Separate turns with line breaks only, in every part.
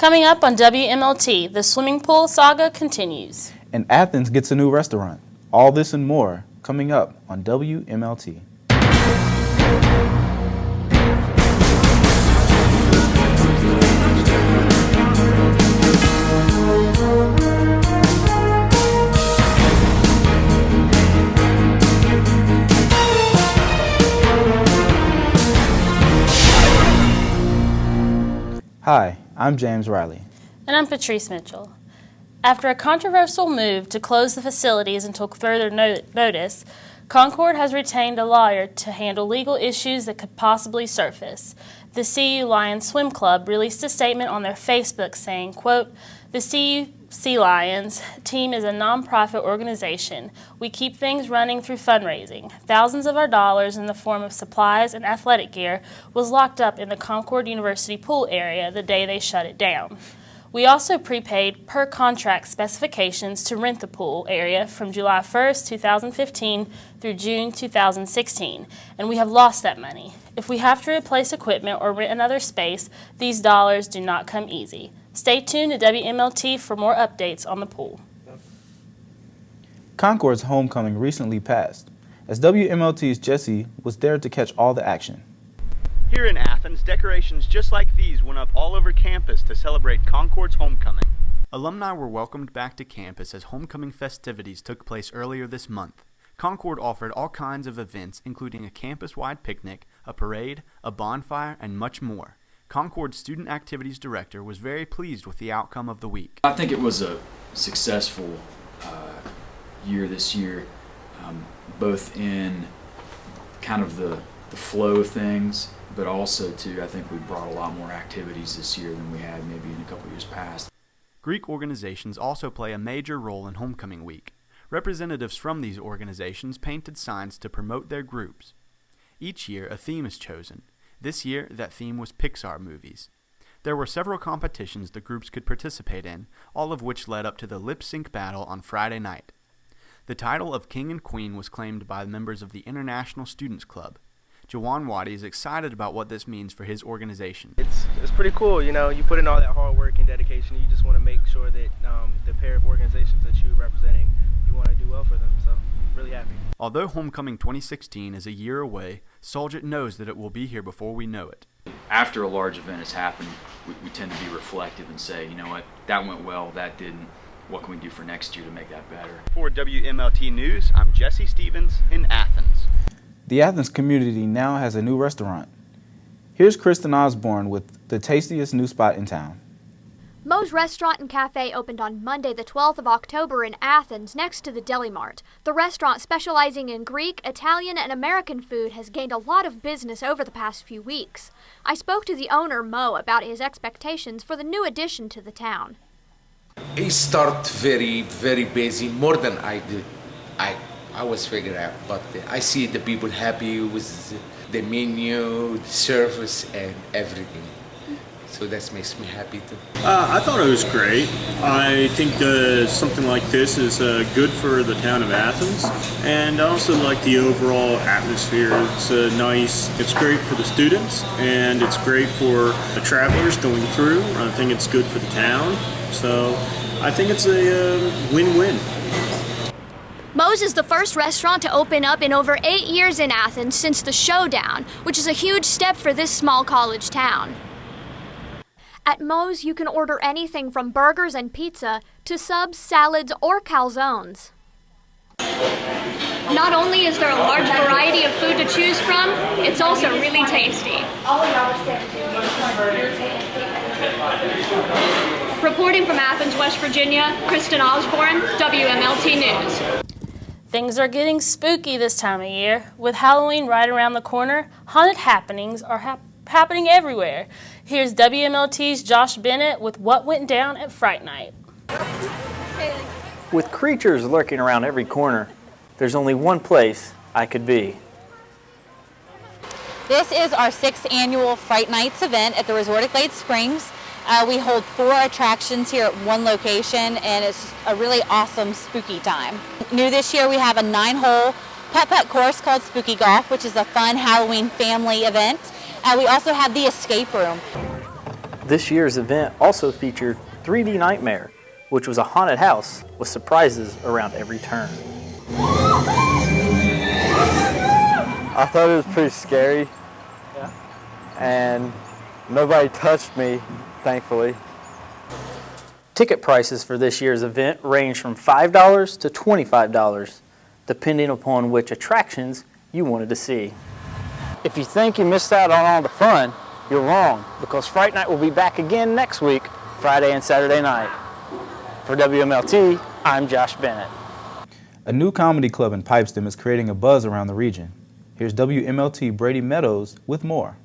Coming up on WMLT, the swimming pool saga continues.
And Athens gets a new restaurant. All this and more coming up on WMLT. Hi, I'm James Riley.
And I'm Patrice Mitchell. After a controversial move to close the facilities until further notice, Concord has retained a lawyer to handle legal issues that could possibly surface. The CU Lions Swim Club released a statement on their Facebook saying, quote, "The CU Sea Lions team is a nonprofit organization. We keep things running through fundraising. Thousands of our dollars in the form of supplies and athletic gear was locked up in the Concord University pool area the day they shut it down. We also prepaid per contract specifications to rent the pool area from July 1st, 2015 through June 2016, and we have lost that money. If we have to replace equipment or rent another space, these dollars do not come easy. Stay tuned to WMLT for more updates on the pool."
Concord's homecoming recently passed, as WMLT's Jesse was there to catch all the action.
Here in Athens, decorations just like these went up all over campus to celebrate Concord's homecoming. Alumni were welcomed back to campus as homecoming festivities took place earlier this month. Concord offered all kinds of events, including a campus-wide picnic, a parade, a bonfire, and much more. Concord's Student Activities Director was very pleased with the outcome of the week.
I think it was a successful year this year, both in kind of the flow of things, but also too, I think we brought a lot more activities this year than we had maybe in a couple years past.
Greek organizations also play a major role in Homecoming Week. Representatives from these organizations painted signs to promote their groups. Each year, a theme is chosen. This year, that theme was Pixar movies. There were several competitions the groups could participate in, all of which led up to the lip-sync battle on Friday night. The title of King and Queen was claimed by members of the International Students Club. Jawan Wadi is excited about what this means for his organization.
It's pretty cool, you know, you put in all that hard work and dedication, you just want to make sure that the pair of organizations that you're representing, you want to do well for them, so I'm really happy.
Although Homecoming 2016 is a year away, Soljet knows that it will be here before we know it.
After a large event has happened, we tend to be reflective and say, you know what, that went well, that didn't. What can we do for next year to make that better?
For WMLT News, I'm Jesse Stevens in Athens.
The Athens community now has a new restaurant. Here's Kristen Osborne with the tastiest new spot in town.
Moe's Restaurant and Cafe opened on Monday the 12th of October in Athens next to the Deli Mart. The restaurant, specializing in Greek, Italian, and American food, has gained a lot of business over the past few weeks. I spoke to the owner, Mo, about his expectations for the new addition to the town.
It started very, very busy, more than I did. I was figuring out, but I see the people happy with the menu, the service, and everything. So that makes me happy too.
I thought it was great. I think something like this is good for the town of Athens, and I also like the overall atmosphere. It's nice. It's great for the students, and it's great for the travelers going through. I think it's good for the town. So I think it's a win-win.
Moe's is the first restaurant to open up in over 8 years in Athens since the showdown, which is a huge step for this small college town. At Moe's, you can order anything from burgers and pizza to subs, salads, or calzones. Not only is there a large variety of food to choose from, it's also really tasty. Reporting from Athens, West Virginia, Kristen Osborne, WMLT News.
Things are getting spooky this time of year. With Halloween right around the corner, haunted happenings are happening everywhere. Here's WMLT's Josh Bennett with what went down at Fright Night.
With creatures lurking around every corner, there's only one place I could be.
This is our 6th annual Fright Nights event at the Resort at Glade Springs. We hold 4 attractions here at one location, and it's a really awesome spooky time. New this year, we have a 9-hole putt-putt course called Spooky Golf, which is a fun Halloween family event. We also have the escape room.
This year's event also featured 3D Nightmare, which was a haunted house with surprises around every turn.
I thought it was pretty scary. Yeah. And nobody touched me, thankfully.
Ticket prices for this year's event range from $5 to $25, depending upon which attractions you wanted to see. If you think you missed out on all the fun, you're wrong, because Fright Night will be back again next week, Friday and Saturday night. For WMLT, I'm Josh Bennett.
A new comedy club in Pipestem is creating a buzz around the region. Here's WMLT Brady Meadows with more.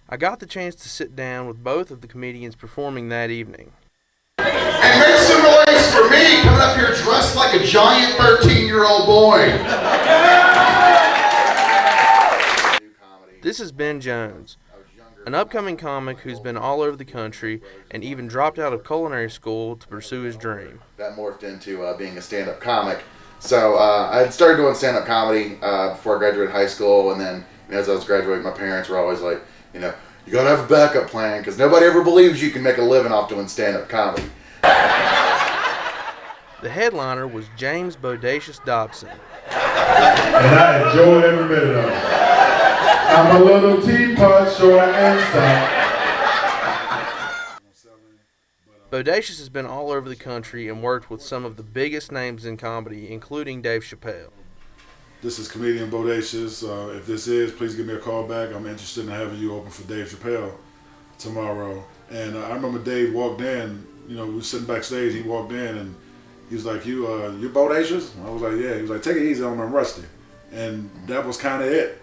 I got the chance to sit down with both of the comedians performing that evening.
And make some noise for me coming up here dressed like a giant 13-year-old boy.
This is Ben Jones, an upcoming comic who's been all over the country and even dropped out of culinary school to pursue his dream.
That morphed into being a stand-up comic. So I had started doing stand-up comedy before I graduated high school, and then as I was graduating, my parents were always like, you know, you gotta have a backup plan because nobody ever believes you can make a living off doing stand-up comedy.
The headliner was James Bodacious Dobson.
And I enjoy every minute of it. I'm a little teapot, short and stout.
Bodacious has been all over the country and worked with some of the biggest names in comedy, including Dave Chappelle.
This is comedian Bodacious. If this is, please give me a call back. I'm interested in having you open for Dave Chappelle tomorrow. And I remember Dave walked in, you know, we were sitting backstage, he walked in and he was like, you're Bodacious? I was like, yeah. He was like, take it easy on me, I'm rusty. And that was kind of it.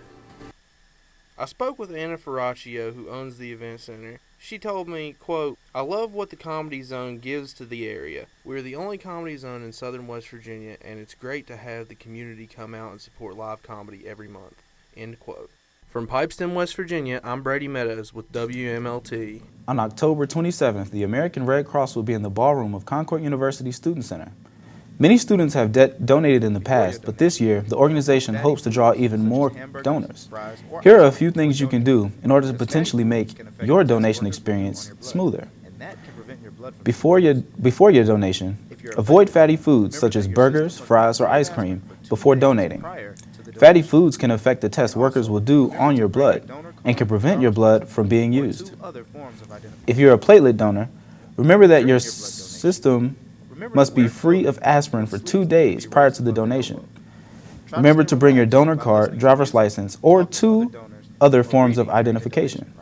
I spoke with Anna Ferraccio, who owns the event center. She told me, quote, I love what the Comedy Zone gives to the area. We're the only comedy zone in southern West Virginia, and it's great to have the community come out and support live comedy every month, end quote. From Pipestem, West Virginia, I'm Brady Meadows with WMLT.
On October 27th, the American Red Cross will be in the ballroom of Concord University Student Center. Many students have donated in the past, but this year, the organization hopes to draw even more donors. Here are a few things you can do in order to potentially make your donation experience smoother. Before your donation, avoid fatty foods such as burgers, fries, or ice cream before donating. Fatty foods can affect the test workers will do on your blood and can prevent your blood from being used. If you're a platelet donor, remember that your system must be free of aspirin for 2 days prior to the donation. Remember to bring your donor card, driver's license, or 2 other forms of identification.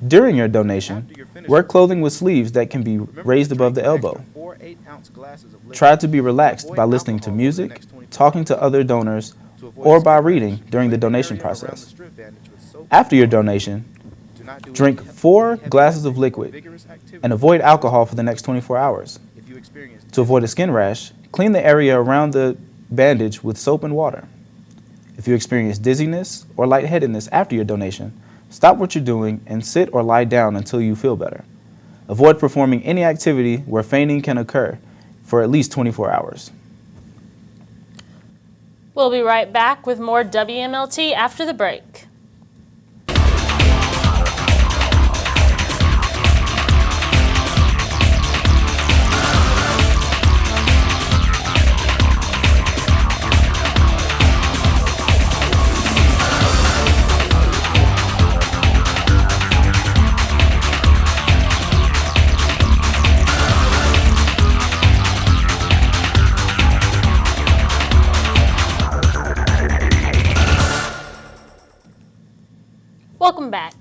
During your donation, wear clothing with sleeves that can be raised above the elbow. Try to be relaxed by listening to music, talking to other donors, or by reading during the donation process. After your donation, drink 4 glasses of liquid and avoid alcohol for the next 24 hours. To avoid a skin rash, clean the area around the bandage with soap and water. If you experience dizziness or lightheadedness after your donation, stop what you're doing and sit or lie down until you feel better. Avoid performing any activity where fainting can occur for at least 24 hours.
We'll be right back with more WMLT after the break. Welcome back.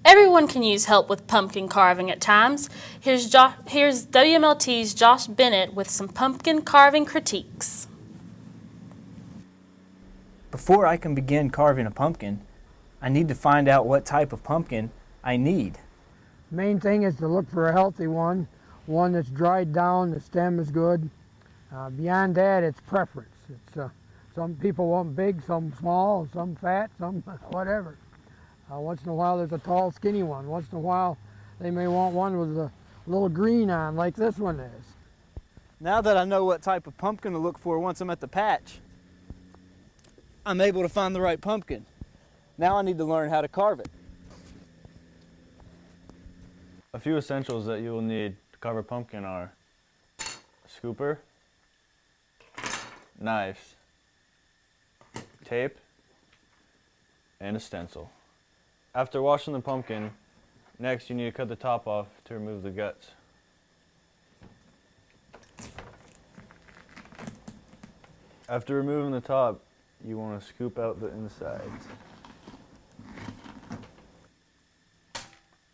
Everyone can use help with pumpkin carving at times. Here's WMLT's Josh Bennett with some pumpkin carving critiques.
Before I can begin carving a pumpkin, I need to find out what type of pumpkin I need.
Main thing is to look for a healthy one that's dried down, the stem is good. Beyond that, it's preference. Some people want big, some small, some fat, some whatever. Once in a while there's a tall, skinny one. Once in a while they may want one with a little green on, like this one is.
Now that I know what type of pumpkin to look for once I'm at the patch, I'm able to find the right pumpkin. Now I need to learn how to carve it.
A few essentials that you will need to carve a pumpkin are a scooper, knives, tape, and a stencil. After washing the pumpkin, next you need to cut the top off to remove the guts. After removing the top, you want to scoop out the insides.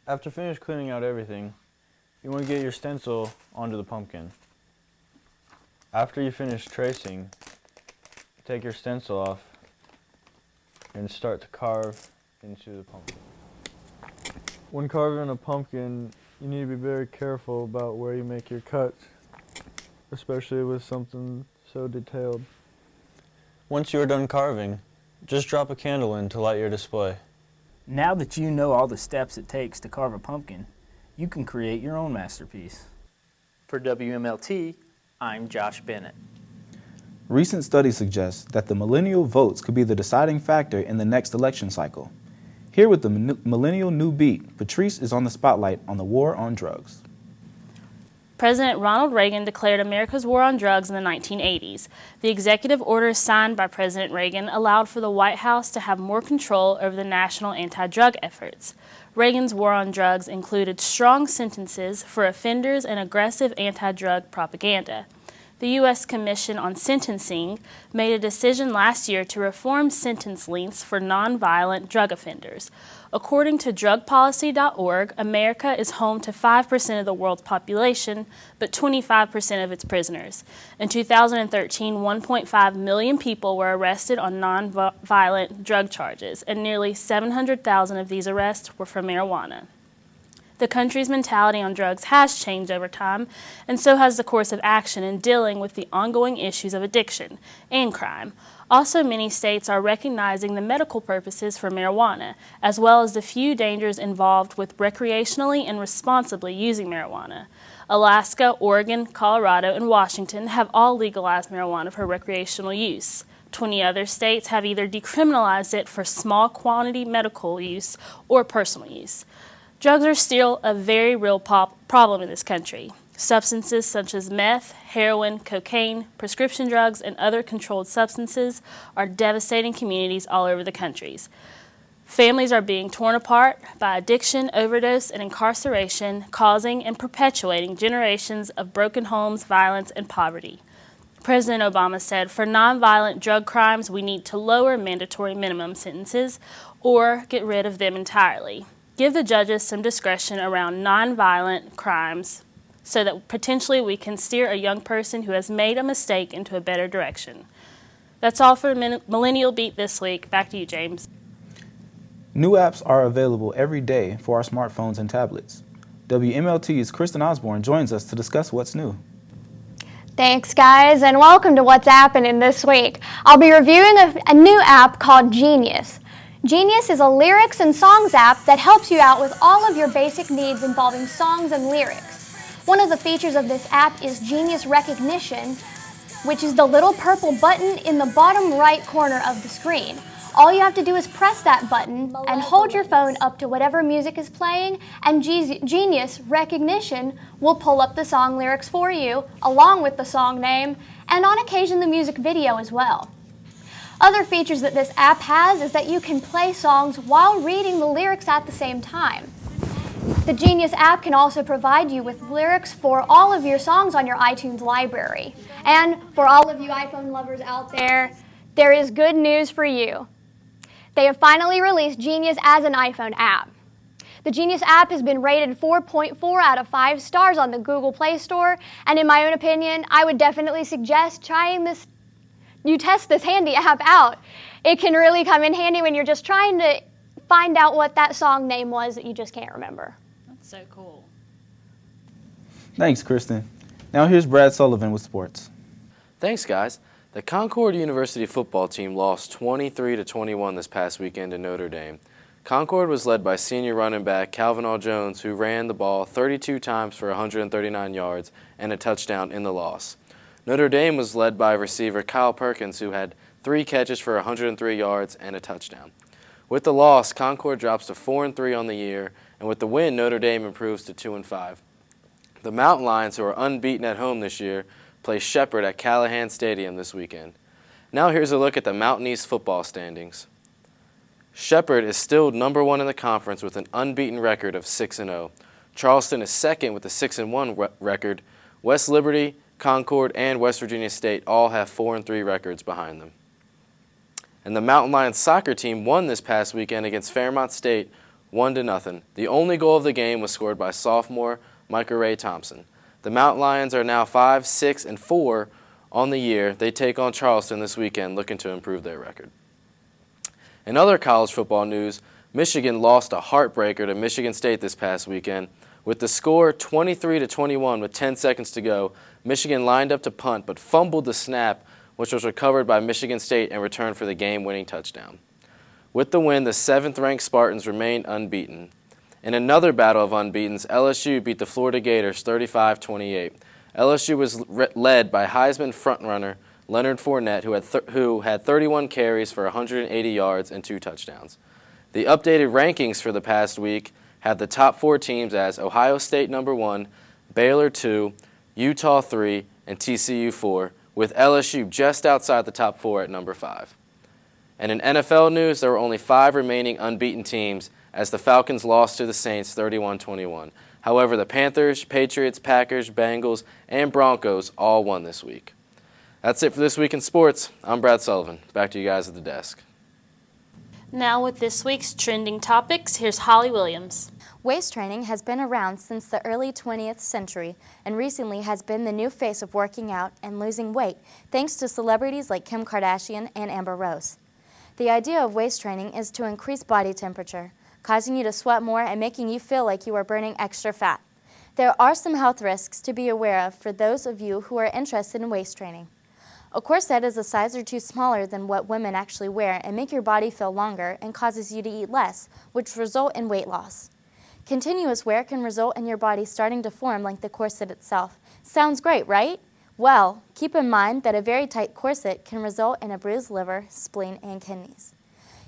After finish cleaning out everything, you want to get your stencil onto the pumpkin. After you finish tracing, take your stencil off and start to carve into the pumpkin. When carving a pumpkin, you need to be very careful about where you make your cuts, especially with something so detailed. Once you are done carving, just drop a candle in to light your display.
Now that you know all the steps it takes to carve a pumpkin, you can create your own masterpiece. For WMLT, I'm Josh Bennett.
Recent studies suggest that the millennial votes could be the deciding factor in the next election cycle. Here with the Millennial New Beat, Patrice is on the spotlight on the war on drugs.
President Ronald Reagan declared America's war on drugs in the 1980s. The executive orders signed by President Reagan allowed for the White House to have more control over the national anti-drug efforts. Reagan's war on drugs included strong sentences for offenders and aggressive anti-drug propaganda. The U.S. Commission on Sentencing made a decision last year to reform sentence lengths for nonviolent drug offenders. According to drugpolicy.org, America is home to 5% of the world's population, but 25% of its prisoners. In 2013, 1.5 million people were arrested on nonviolent drug charges, and nearly 700,000 of these arrests were for marijuana. The country's mentality on drugs has changed over time, and so has the course of action in dealing with the ongoing issues of addiction and crime. Also, many states are recognizing the medical purposes for marijuana, as well as the few dangers involved with recreationally and responsibly using marijuana. Alaska, Oregon, Colorado, and Washington have all legalized marijuana for recreational use. 20 other states have either decriminalized it for small quantity medical use or personal use. Drugs are still a very real problem in this country. Substances such as meth, heroin, cocaine, prescription drugs, and other controlled substances are devastating communities all over the countries. Families are being torn apart by addiction, overdose, and incarceration, causing and perpetuating generations of broken homes, violence, and poverty. President Obama said, for nonviolent drug crimes, we need to lower mandatory minimum sentences or get rid of them entirely. Give the judges some discretion around nonviolent crimes so that potentially we can steer a young person who has made a mistake into a better direction. That's all for Millennial Beat this week. Back to you, James.
New apps are available every day for our smartphones and tablets. WMLT's Kristen Osborne joins us to discuss what's new.
Thanks, guys, and welcome to What's Happening this week. I'll be reviewing a new app called Genius. Genius is a lyrics and songs app that helps you out with all of your basic needs involving songs and lyrics. One of the features of this app is Genius Recognition, which is the little purple button in the bottom right corner of the screen. All you have to do is press that button and hold your phone up to whatever music is playing, and Genius Recognition will pull up the song lyrics for you, along with the song name, and on occasion the music video as well. Other features that this app has is that you can play songs while reading the lyrics at the same time. The Genius app can also provide you with lyrics for all of your songs on your iTunes library. And for all of you iPhone lovers out there, there is good news for you. They have finally released Genius as an iPhone app. The Genius app has been rated 4.4 out of 5 stars on the Google Play Store, and in my own opinion, I would definitely suggest trying this. You test this handy app out. It can really come in handy when you're just trying to find out what that song name was that you just can't remember.
That's so cool.
Thanks, Kristen. Now here's Brad Sullivan with sports.
Thanks, guys. The Concord University football team lost 23-21 this past weekend to Notre Dame. Concord was led by senior running back Calvin All Jones, who ran the ball 32 times for 139 yards and a touchdown in the loss. Notre Dame was led by receiver Kyle Perkins, who had 3 catches for 103 yards and a touchdown. With the loss, Concord drops to 4-3 on the year, and with the win, Notre Dame improves to 2-5. The Mountain Lions, who are unbeaten at home this year, play Shepherd at Callahan Stadium this weekend. Now here's a look at the Mountain East football standings. Shepherd is still number 1 in the conference with an unbeaten record of 6-0. Charleston is second with a 6-1 record. West Liberty, Concord, and West Virginia State all have 4-3 records behind them. And the Mountain Lions soccer team won this past weekend against Fairmont State 1-0. The only goal of the game was scored by sophomore Micah Ray Thompson. The Mountain Lions are now 5, 6, and 4 on the year. They take on Charleston this weekend, looking to improve their record. In other college football news, Michigan lost a heartbreaker to Michigan State this past weekend. With the score 23-21 with 10 seconds to go, Michigan lined up to punt but fumbled the snap, which was recovered by Michigan State and returned for the game-winning touchdown. With the win, the 7th-ranked Spartans remained unbeaten. In another battle of unbeatens, LSU beat the Florida Gators 35-28. LSU was led by Heisman frontrunner Leonard Fournette, who had 31 carries for 180 yards and 2 touchdowns. The updated rankings for the past week have the top 4 teams as Ohio State number 1, Baylor 2, Utah 3, and TCU 4, with LSU just outside the top 4 at number 5. And in NFL news, there were only 5 remaining unbeaten teams as the Falcons lost to the Saints 31-21. However, the Panthers, Patriots, Packers, Bengals, and Broncos all won this week. That's it for This Week in Sports. I'm Brad Sullivan. Back to you guys at the desk.
Now with this week's trending topics, here's Holly Williams.
Waist training has been around since the early 20th century and recently has been the new face of working out and losing weight thanks to celebrities like Kim Kardashian and Amber Rose. The idea of waist training is to increase body temperature, causing you to sweat more and making you feel like you are burning extra fat. There are some health risks to be aware of for those of you who are interested in waist training. A corset is a size or 2 smaller than what women actually wear and make your body feel longer and causes you to eat less, which result in weight loss. Continuous wear can result in your body starting to form like the corset itself. Sounds great, right? Well, keep in mind that a very tight corset can result in a bruised liver, spleen, and kidneys.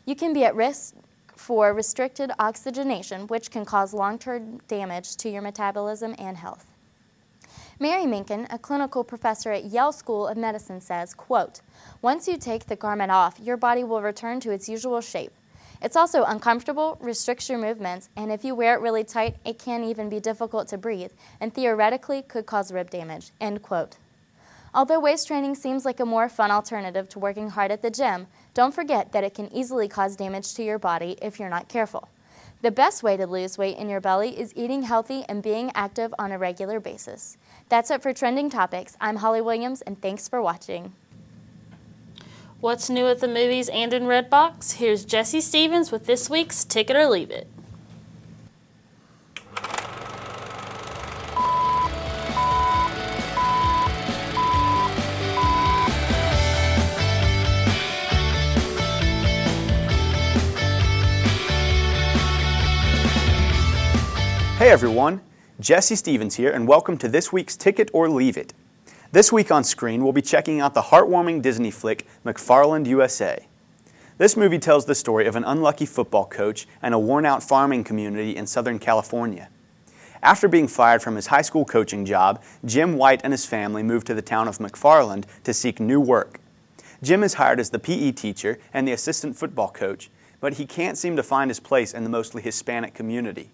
You can be at risk for restricted oxygenation, which can cause long-term damage to your metabolism and health. Mary Minkin, a clinical professor at Yale School of Medicine, says, quote, "Once you take the garment off, your body will return to its usual shape. It's also uncomfortable, restricts your movements, and if you wear it really tight, it can even be difficult to breathe and theoretically could cause rib damage." End quote. Although waist training seems like a more fun alternative to working hard at the gym, don't forget that it can easily cause damage to your body if you're not careful. The best way to lose weight in your belly is eating healthy and being active on a regular basis. That's it for Trending Topics. I'm Holly Williams, and thanks for watching.
What's new at the movies and in Redbox? Here's Jesse Stevens with this week's Ticket or Leave It.
Hey everyone, Jesse Stevens here, and welcome to this week's Ticket or Leave It. This week on screen, we'll be checking out the heartwarming Disney flick, McFarland USA. This movie tells the story of an unlucky football coach and a worn-out farming community in Southern California. After being fired from his high school coaching job, Jim White and his family moved to the town of McFarland to seek new work. Jim is hired as the PE teacher and the assistant football coach, but he can't seem to find his place in the mostly Hispanic community.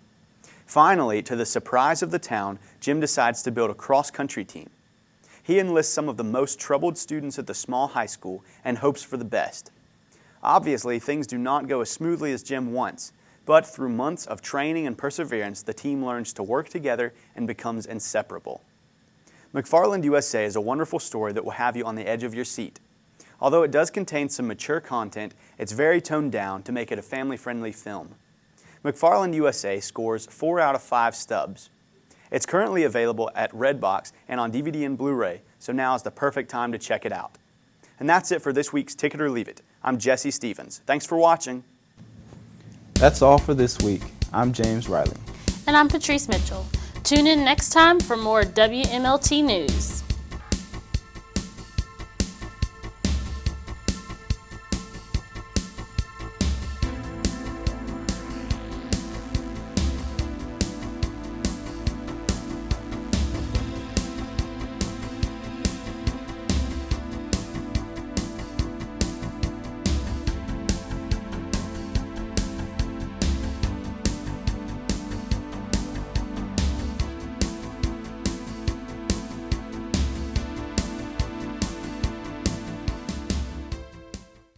Finally, to the surprise of the town, Jim decides to build a cross-country team. He enlists some of the most troubled students at the small high school and hopes for the best. Obviously, things do not go as smoothly as Jim wants, but through months of training and perseverance, the team learns to work together and becomes inseparable. McFarland USA is a wonderful story that will have you on the edge of your seat. Although it does contain some mature content, it's very toned down to make it a family-friendly film. McFarland USA scores 4 out of 5 stubs. It's currently available at Redbox and on DVD and Blu-ray, so now is the perfect time to check it out. And that's it for this week's Ticket or Leave It. I'm Jesse Stevens. Thanks for watching.
That's all for this week. I'm James Riley.
And I'm Patrice Mitchell. Tune in next time for more WMLT News.